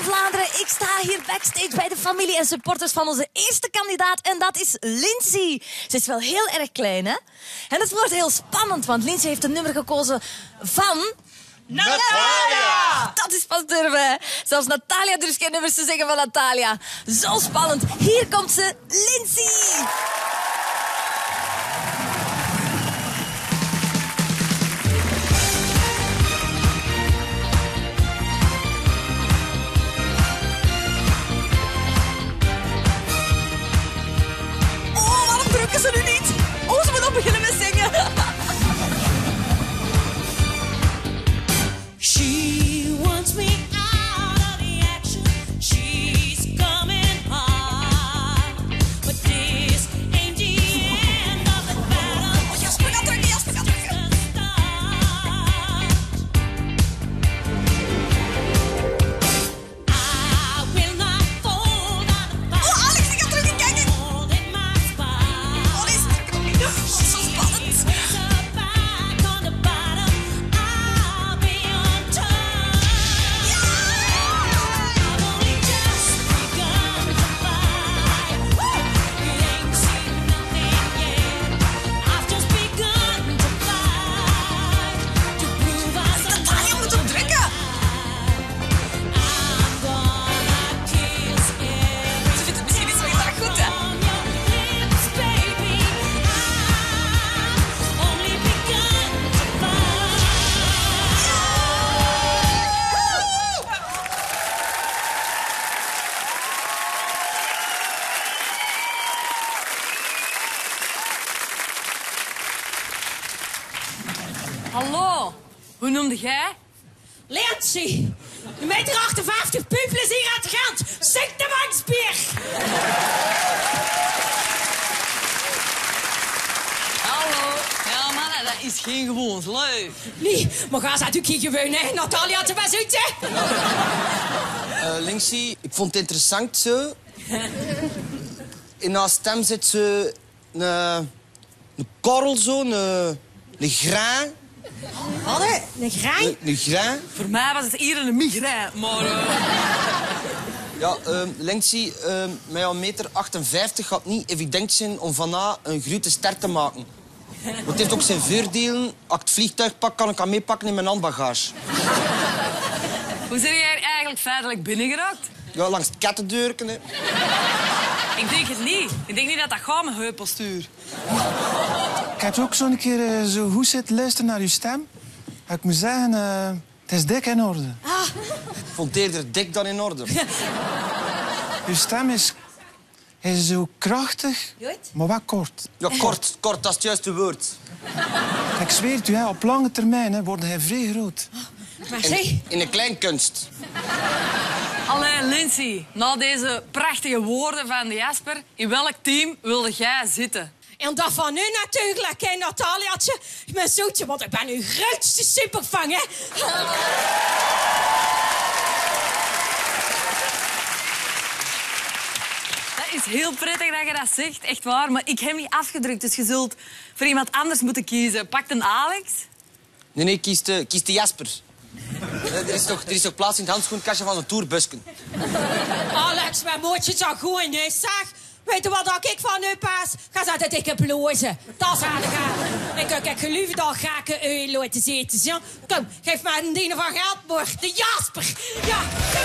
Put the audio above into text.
van Vlaanderen. Ik sta hier backstage bij de familie en supporters van onze eerste kandidaat. En dat is Lindsay. Ze is wel heel erg klein, hè? En het wordt heel spannend, want Lindsay heeft een nummer gekozen van... Natalia! Dat is pas durven, hè? Zelfs Natalia durft geen nummers te zeggen van Natalia. Zo spannend. Hier komt ze, Lindsay. Oh, waarom drukken ze nu niet? Oh, ze moet op beginnen met zingen. She wants me out of the action. She's coming hard. But this ain't the end of the battle. Oh, Jasper gaat drukken, Jasper gaat drukken. I will not fold on the bottom. Oh, Alex, die gaat drukken, kijk eens. Holding my spot. Oh, die drukken nog niet. Oh, zo spannend. Raise her back on the bottom. I'll be on top. I've only just begun to fight. You ain't seen nothing yet. I've just begun to fight to prove us Natalia moet op drukken. I'm gonna kiss every Ze vindt het misschien niet zo heel erg goed, hè? on your lips, baby. I've only begun to fight. Hallo, hoe noemde jij? Lindsay, 1,58 meter, pupil is hier aan de kant. Zing de wangsbier. Hallo. Ja, mannen, dat is geen gewoon leuk. Nee, maar ga ze natuurlijk geen gewoon, hè. Natalia had er best uit, hè. Lindsay, ik vond het interessant zo. In haar stem zit zo een korrel zo, een grain. Wat, hè? Een graai? Een grain. Voor mij was het eerder een migraine, maar... Ja, Lindsay, met jouw 1,58 meter gaat niet evident zijn om vanna een grote ster te maken. Maar het heeft ook zijn voordelen. Als ik het vliegtuig pak, kan ik hem meepakken in mijn handbagage. Hoe zijn jij er eigenlijk feitelijk binnengeraakt? Ja, langs het kettendeurken, hè. Ik denk het niet. Ik denk niet dat dat gaat met heupelstuur. Ik heb ook zo'n keer zo goed zitten luisteren naar uw stem. En ik moet zeggen, het is dik in orde. Ik vond het eerder dik dan in orde. Uw stem is zo krachtig, maar wat kort. Ja, kort, dat is het juiste woord. Ik zweer het u, hè, op lange termijn hè, worden hij vrij groot. Maar zeg, In een kleinkunst. Allee, Lindsay, na deze prachtige woorden van de Jasper, in welk team wilde jij zitten? en dat van u natuurlijk, hè, Nataliaatje. Mijn zootje, want ik ben uw grootste supervang, hè. Dat is heel prettig dat je dat zegt, echt waar. Maar ik heb niet afgedrukt, dus je zult voor iemand anders moeten kiezen. Pakt een Alex? Nee, kies de Jasper. Er is toch plaats in het handschoenkastje van een tourbusken. Alex, mijn mootje zou gewoon nee, zeg. Weet je wat ik van u pas? Ga ze dat ik heb blozen. Dat is aan de gang. Ik geloof dat ga ik u laten zitten. Zo. Kom, geef mij een ding van geld, maar de Jasper. Ja, kom